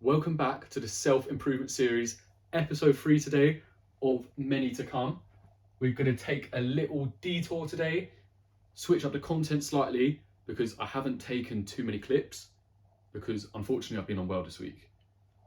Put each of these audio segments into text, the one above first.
Welcome back to the self-improvement series, episode 3 today of many to come. We're going to take a little detour today, switch up the content slightly because I haven't taken too many clips because unfortunately I've been unwell this week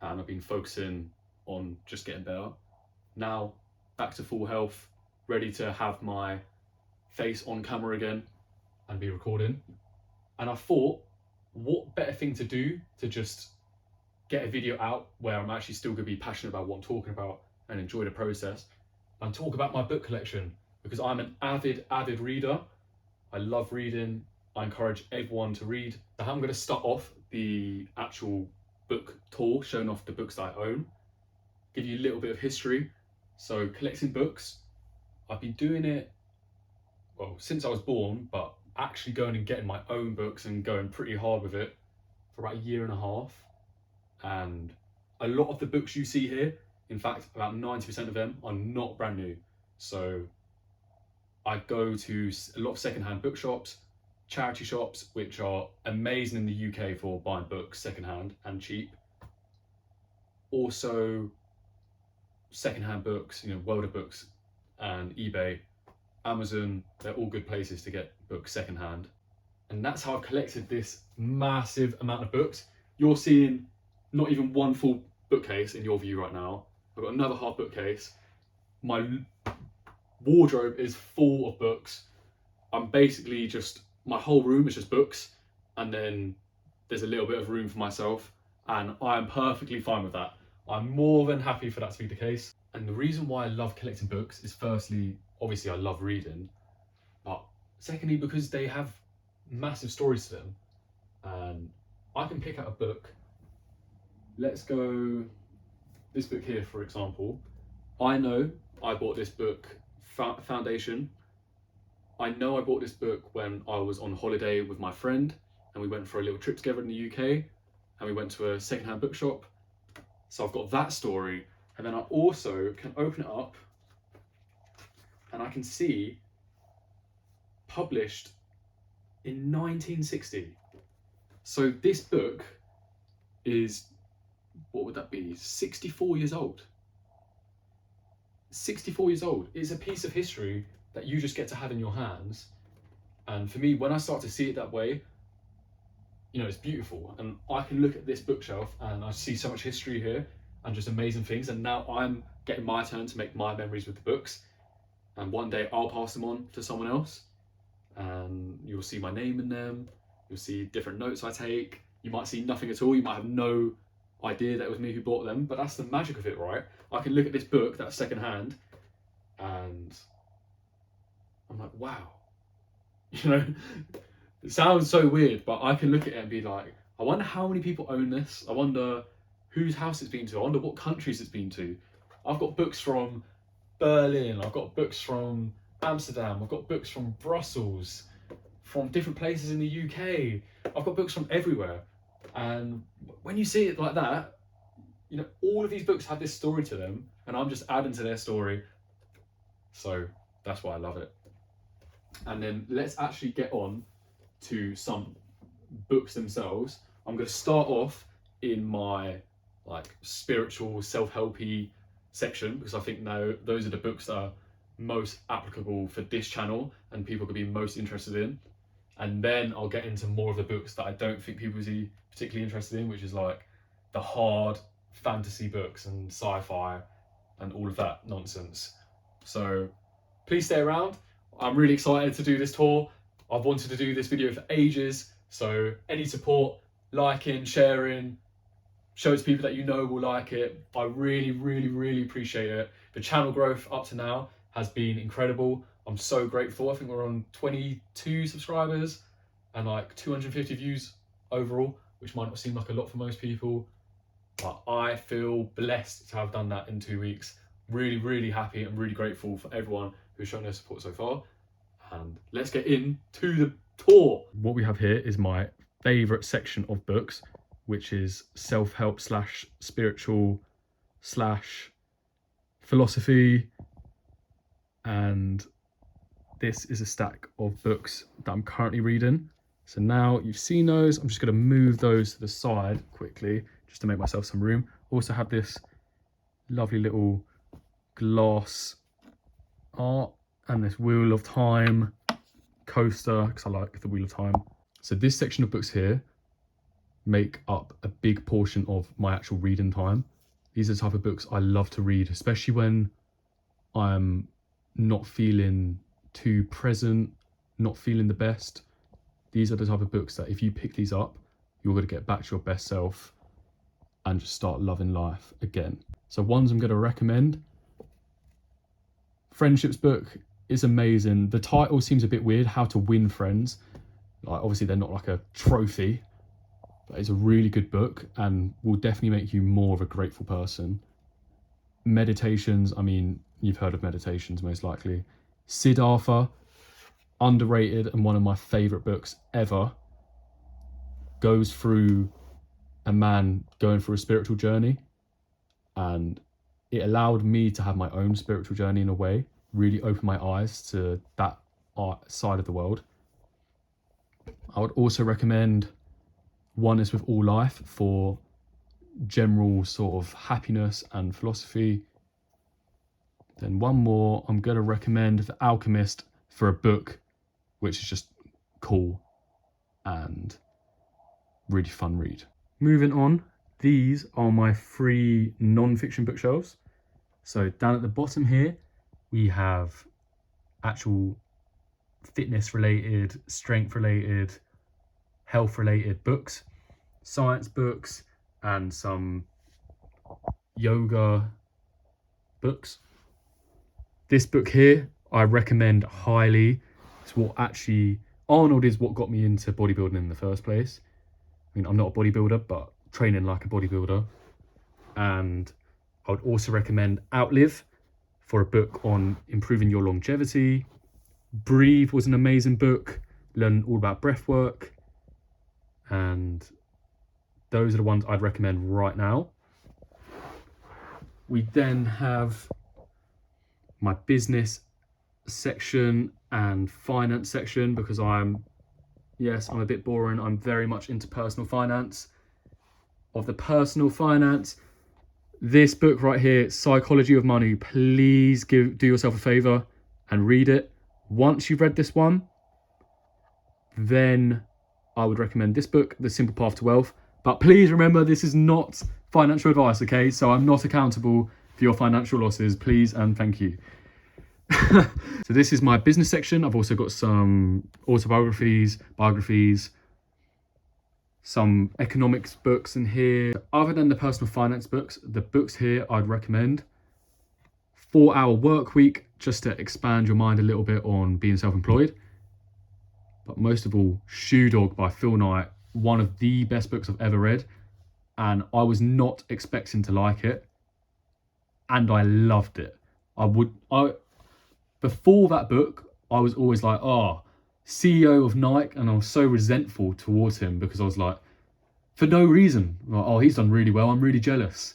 and I've been focusing on just getting better. Now back to full health, ready to have my face on camera again and be recording. And I thought, what better thing to do to just get a video out where I'm actually still going to be passionate about what I'm talking about and enjoy the process and talk about my book collection, because I'm an avid reader. I love reading. I encourage everyone to read. So I'm going to start off the actual book tour, showing off the books that I own, give you a little bit of history. So collecting books, I've been doing it, well, since I was born, but actually going and getting my own books and going pretty hard with it for about 1.5 years. And a lot of the books you see here, in fact, about 90% of them are not brand new. So I go to a lot of secondhand bookshops, charity shops, which are amazing in the UK for buying books secondhand and cheap. Also, secondhand books, World of Books and eBay, Amazon, they're all good places to get books secondhand. And that's how I've collected this massive amount of books. You're seeing not even one full bookcase in your view right now. I've got another half bookcase. My wardrobe is full of books. I'm basically my whole room is just books, and then there's a little bit of room for myself, and I'm perfectly fine with that. I'm more than happy for that to be the case. And the reason why I love collecting books is, firstly, obviously I love reading, but secondly, because they have massive stories to them. And I can pick out a book. Let's go, this book here, for example. I know I bought this book, Foundation. I know I bought this book when I was on holiday with my friend and we went for a little trip together in the UK and we went to a secondhand bookshop. So I've got that story. And then I also can open it up and I can see published in 1960. So this book is, what would that be? 64 years old. 64 years old. It's a piece of history that you just get to have in your hands. And for me, when I start to see it that way, it's beautiful. And I can look at this bookshelf and I see so much history here and just amazing things. And now I'm getting my turn to make my memories with the books. And one day I'll pass them on to someone else. And you'll see my name in them. You'll see different notes I take. You might see nothing at all. You might have no idea that it was me who bought them. But that's the magic of it, right? I can look at this book that's secondhand and I'm like, wow. It sounds so weird, but I can look at it and be like, I wonder how many people own this. I wonder whose house it's been to. I wonder what countries it's been to. I've got books from Berlin. I've got books from Amsterdam. I've got books from Brussels, from different places in the UK. I've got books from everywhere. And when you see it like that, all of these books have this story to them and I'm just adding to their story. So that's why I love it. And then let's actually get on to some books themselves. I'm going to start off in my spiritual self-helpy section because I think now those are the books that are most applicable for this channel and people could be most interested in. And then I'll get into more of the books that I don't think people would be particularly interested in, which is like the hard fantasy books and sci-fi and all of that nonsense. So please stay around. I'm really excited to do this tour. I've wanted to do this video for ages. So any support, liking, sharing, show it to people that you know will like it. I really appreciate it. The channel growth up to now has been incredible. I'm so grateful. I think we're on 22 subscribers and 250 views overall, which might not seem like a lot for most people, but I feel blessed to have done that in 2 weeks. Really happy and really grateful for everyone who's shown their support so far. And let's get into the tour. What we have here is my favorite section of books, which is self-help / spiritual / philosophy. And this is a stack of books that I'm currently reading. So now you've seen those, I'm just going to move those to the side quickly just to make myself some room. Also have this lovely little glass art and this Wheel of Time coaster, because I like the Wheel of Time. So this section of books here make up a big portion of my actual reading time. These are the type of books I love to read, especially when I'm not feeling too present, not feeling the best. These are the type of books that if you pick these up, you're going to get back to your best self and just start loving life again. So ones I'm going to recommend. Friendships book is amazing. The title seems a bit weird, How to Win Friends. Like, obviously they're not like a trophy, but it's a really good book and will definitely make you more of a grateful person. Meditations, I mean, you've heard of Meditations most likely. Siddhartha, underrated and one of my favourite books ever. Goes through a man going through a spiritual journey, and it allowed me to have my own spiritual journey in a way, really opened my eyes to that side of the world. I would also recommend Oneness with All Life for general sort of happiness and philosophy. Then one more, I'm going to recommend The Alchemist for a book which is just cool and really fun read. Moving on, these are my 3 non-fiction bookshelves. So down at the bottom here, we have actual fitness related, strength related, health related books, science books, and some yoga books. This book here, I recommend highly. It's what actually, Arnold is what got me into bodybuilding in the first place. I mean, I'm not a bodybuilder, but training like a bodybuilder. And I would also recommend Outlive for a book on improving your longevity. Breathe was an amazing book, learn all about breath work. And those are the ones I'd recommend right now. We then have my business section and finance section, because I'm a bit boring. I'm very much into personal finance. Of the personal finance, this book right here, Psychology of Money, please do yourself a favor and read it. Once you've read this one, then I would recommend this book, The Simple Path to Wealth. But please remember, this is not financial advice, okay? So I'm not accountable for your financial losses, please and thank you. So this is my business section. I've also got some autobiographies, biographies, some economics books in here. Other than the personal finance books, the books here I'd recommend 4-Hour Work Week, just to expand your mind a little bit on being self-employed. But most of all, Shoe Dog by Phil Knight, one of the best books I've ever read. And I was not expecting to like it. And I loved it. Before that book, I was always like, CEO of Nike, and I was so resentful towards him because I was like, for no reason, like, he's done really well, I'm really jealous.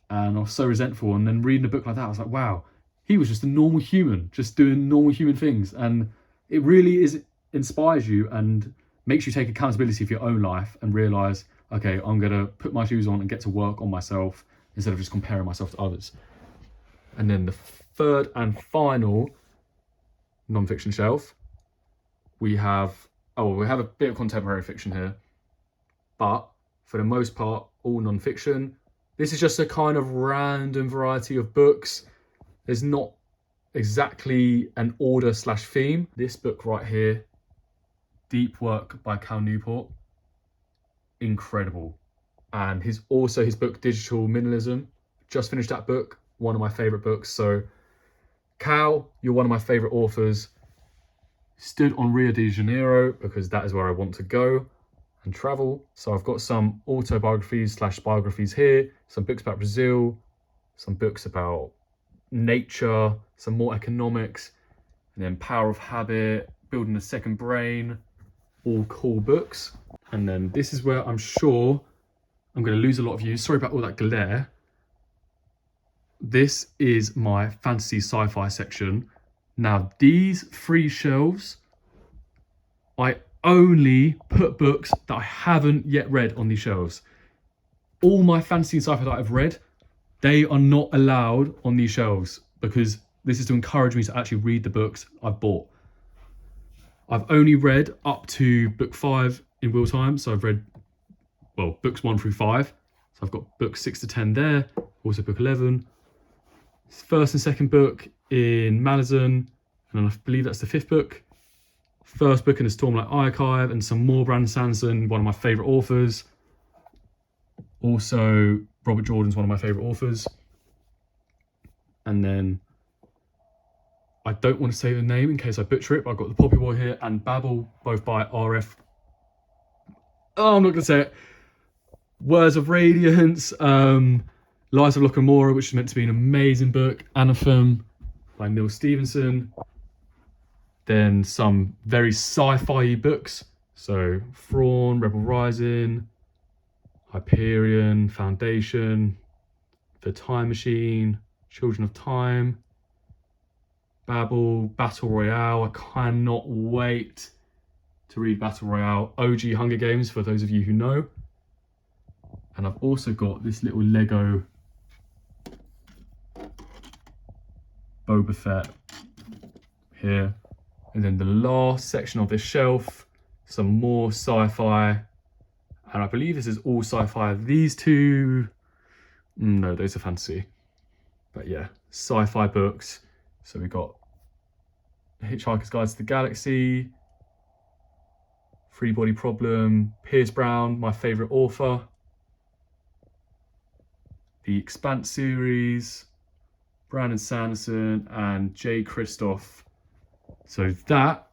And I was so resentful. And then reading a book like that, I was like, wow, he was just a normal human, just doing normal human things. And it really inspires you and makes you take accountability for your own life and realize, okay, I'm going to put my shoes on and get to work on myself instead of just comparing myself to others. And then the third and final non-fiction shelf, we have a bit of contemporary fiction here, but for the most part, all non-fiction. This is just a kind of random variety of books. There's not exactly an order / theme. This book right here, Deep Work by Cal Newport, incredible. And his book, Digital Minimalism, just finished that book, one of my favorite books. So Cal, you're one of my favorite authors. Stood on Rio de Janeiro because that is where I want to go and travel. So I've got some autobiographies / biographies here, some books about Brazil, some books about nature, some more economics, and then Power of Habit, Building a Second Brain, all cool books. And then this is where I'm sure I'm going to lose a lot of you. Sorry about all that glare. This is my fantasy sci-fi section. Now, these 3 shelves, I only put books that I haven't yet read on these shelves. all my fantasy and sci-fi that I've read, they are not allowed on these shelves because this is to encourage me to actually read the books I've bought. I've only read up to book 5 in real time, so I've read, well, books 1 through 5. So I've got books 6 to 10 there, also book 11. First and second book in Malazan, and I believe that's the 5th book. First book in the Stormlight Archive, and some more Brandon Sanderson, one of my favourite authors. Also, Robert Jordan's one of my favourite authors. And then, I don't want to say the name in case I butcher it, but I've got The Poppy Boy here and Babel, both by R.F. Oh, I'm not going to say it. Words of Radiance, Lies of Locke, which is meant to be an amazing book. Anathema by Neil Stevenson. Then some very sci-fi books. So Thrawn, Rebel Rising, Hyperion, Foundation, The Time Machine, Children of Time, Babel, Battle Royale. I cannot wait to read Battle Royale. OG Hunger Games, for those of you who know. And I've also got this little Lego Boba Fett here. And then the last section of this shelf, some more sci-fi. And I believe this is all sci-fi. These two, no, those are fantasy. But yeah, sci-fi books. So we've got Hitchhiker's Guide to the Galaxy, Free Body Problem, Pierce Brown, my favourite author, the Expanse series, Brandon Sanderson, and J. Christoph. So that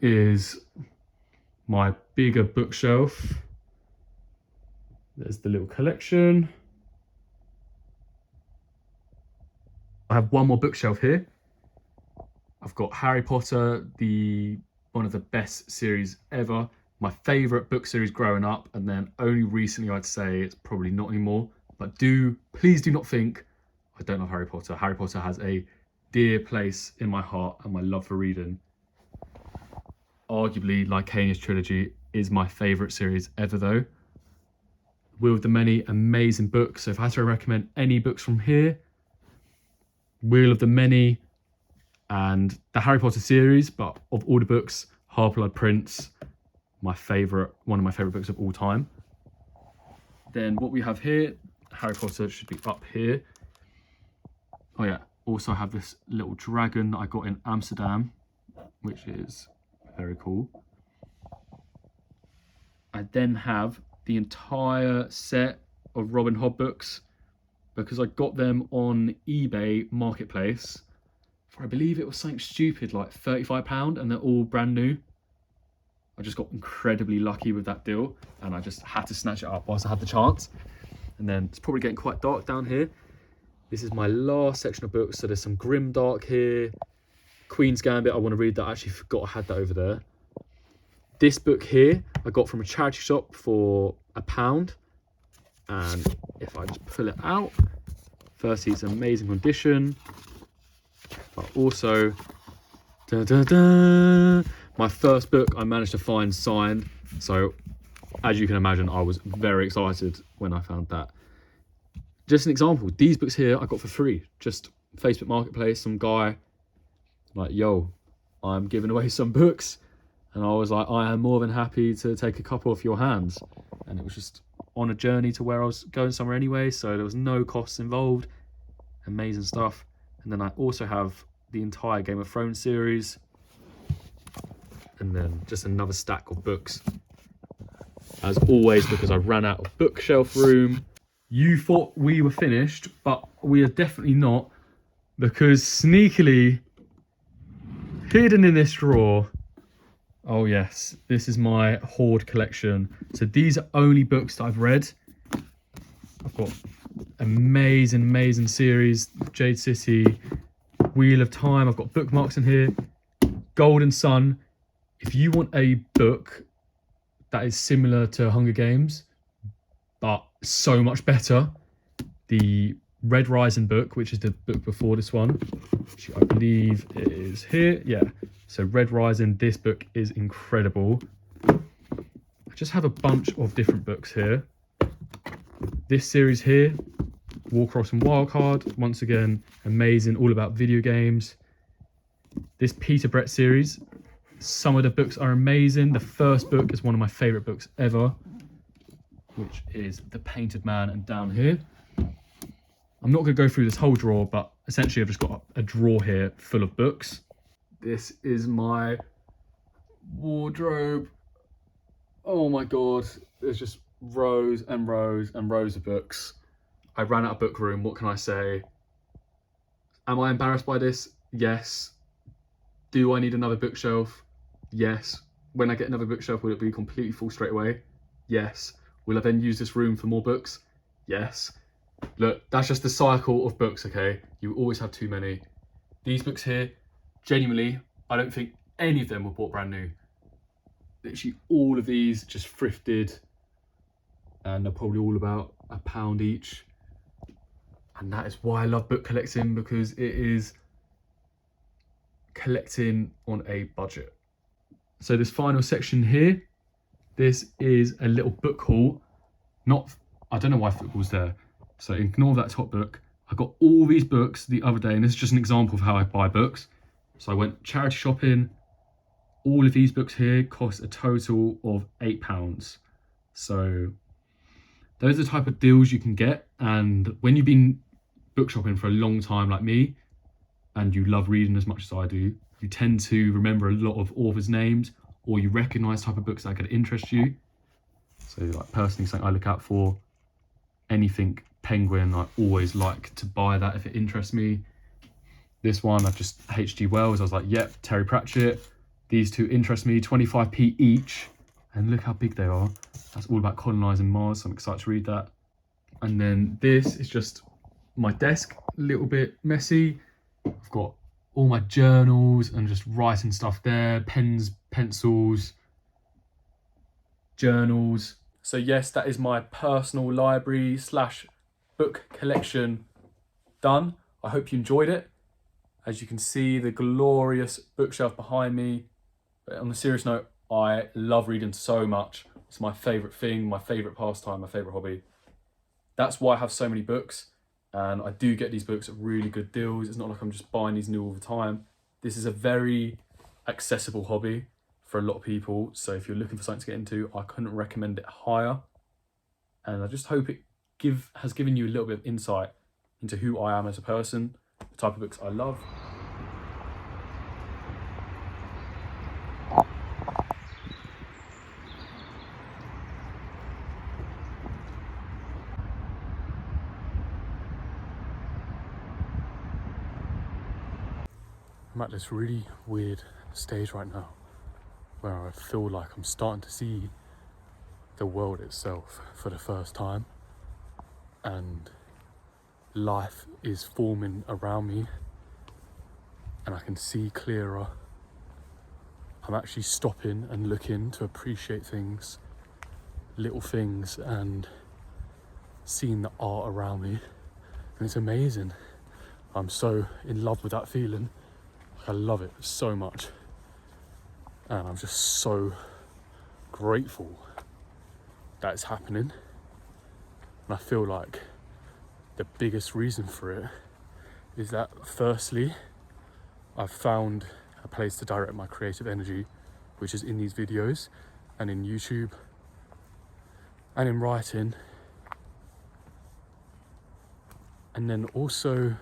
is my bigger bookshelf. There's the little collection. I have one more bookshelf here. I've got Harry Potter, one of the best series ever. My favourite book series growing up, and then only recently I'd say it's probably not anymore. But please do not think I don't love Harry Potter. Harry Potter has a dear place in my heart and my love for reading. Arguably, Lycania's trilogy is my favourite series ever though. Wheel of the Many, amazing books. So if I had to recommend any books from here, Wheel of the Many and the Harry Potter series, but of all the books, Half-Blood Prince, one of my favourite books of all time. Then what we have here, Harry Potter should be up here. Oh yeah, also I have this little dragon that I got in Amsterdam, which is very cool. I then have the entire set of Robin Hood books because I got them on eBay Marketplace for, I believe it was something stupid like £35, and they're all brand new. I just got incredibly lucky with that deal, and I just had to snatch it up whilst I had the chance. And then it's probably getting quite dark down here. This is my last section of books. So there's some Grimdark here. Queen's Gambit, I want to read that. I actually forgot I had that over there. This book here, I got from a charity shop for £1. And if I just pull it out, firstly, it's amazing condition. But also, my first book I managed to find signed. So as you can imagine, I was very excited when I found that. Just an example, these books here I got for free. Just Facebook Marketplace, some guy like, yo, I'm giving away some books. And I was like, I am more than happy to take a couple off your hands. And it was just on a journey to where I was going somewhere anyway, so there was no costs involved. Amazing stuff. And then I also have the entire Game of Thrones series. And then just another stack of books. As always, because I ran out of bookshelf room. You thought we were finished, but we are definitely not. Because sneakily, hidden in this drawer, oh yes, this is my hoard collection. So these are only books that I've read. I've got amazing series, Jade City, Wheel of Time. I've got bookmarks in here, Golden Sun. If you want a book that is similar to Hunger Games, but so much better, the Red Rising book, which is the book before this one, which I believe is here. Yeah, so Red Rising, this book is incredible. I just have a bunch of different books here. This series here, Warcross and Wildcard, once again, amazing, all about video games. This Peter Brett series, some of the books are amazing. The first book is one of my favourite books ever, which is The Painted Man. And down here, I'm not going to go through this whole drawer, but essentially I've just got a drawer here full of books. This is my wardrobe. Oh my God, there's just rows and rows and rows of books. I ran out of book room, what can I say? Am I embarrassed by this? Yes. Do I need another bookshelf? Yes. When I get another bookshelf, will it be completely full straight away? Yes. Will I then use this room for more books? Yes. Look, that's just the cycle of books, okay? You always have too many. These books here, genuinely, I don't think any of them were bought brand new. Literally all of these just thrifted, and they're probably all about £1 each. And that is why I love book collecting, because it is collecting on a budget. So this final section here, this is a little book haul. I don't know why football's there. So ignore that top book. I got all these books the other day, and this is just an example of how I buy books. So I went charity shopping. All of these books here cost a total of £8. So those are the type of deals you can get. And when you've been book shopping for a long time like me, and you love reading as much as I do, you tend to remember a lot of authors' names, or you recognise type of books that could interest you. So like personally, something I look out for, anything Penguin, I always like to buy that if it interests me. This one, I just H.G. Wells, I was like, yep, Terry Pratchett. These two interest me, 25p each. And look how big they are. That's all about colonising Mars, so I'm excited to read that. And then this is just my desk, a little bit messy. I've got all my journals and just writing stuff there, pens, pencils, journals. So yes, that is my personal library / book collection done. I hope you enjoyed it. As you can see, the glorious bookshelf behind me. But on a serious note, I love reading so much. It's my favourite thing, my favourite pastime, my favourite hobby. That's why I have so many books. And I do get these books at really good deals. It's not like I'm just buying these new all the time. This is a very accessible hobby for a lot of people. So if you're looking for something to get into, I couldn't recommend it higher. And I just hope it has given you a little bit of insight into who I am as a person, the type of books I love. I'm at this really weird stage right now where I feel like I'm starting to see the world itself for the first time, and life is forming around me and I can see clearer. I'm actually stopping and looking to appreciate things, little things, and seeing the art around me, and it's amazing. I'm so in love with that feeling. I love it so much, and I'm just so grateful that it's happening. And I feel like the biggest reason for it is that, firstly, I've found a place to direct my creative energy, which is in these videos and in YouTube and in writing. And then also,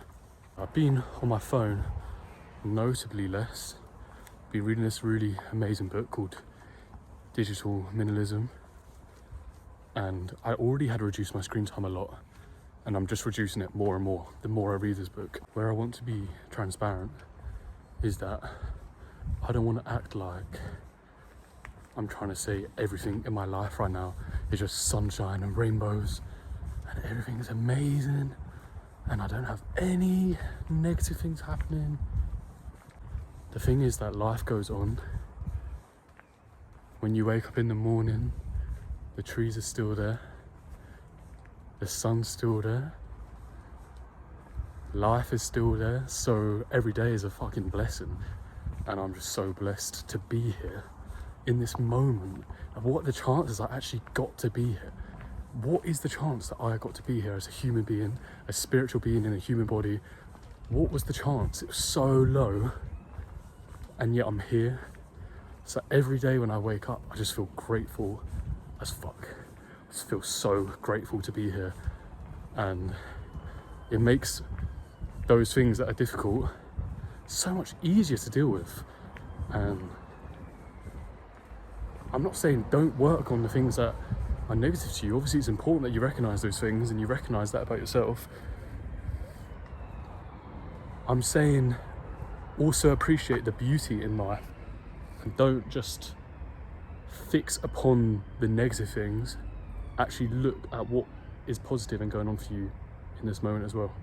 I've been on my phone notably less. Been reading this really amazing book called Digital Minimalism, and I already had reduced my screen time a lot, and I'm just reducing it more and more the more I read this book. Where I want to be transparent is that I don't want to act like I'm trying to say everything in my life right now is just sunshine and rainbows and everything's amazing and I don't have any negative things happening. The thing is that life goes on. When you wake up in the morning, the trees are still there, the sun's still there, life is still there, so every day is a fucking blessing. And I'm just so blessed to be here in this moment. And what are the chances I actually got to be here? what is the chance that I got to be here as a human being, a spiritual being in a human body? What was the chance? It was so low, and yet I'm here. So every day when I wake up, I just feel grateful as fuck. I just feel so grateful to be here, and it makes those things that are difficult so much easier to deal with. And I'm not saying don't work on the things that are negative to you. Obviously it's important that you recognize those things and you recognize that about yourself. I'm saying also appreciate the beauty in life, and don't just fix upon the negative things. Actually look at what is positive and going on for you in this moment as well.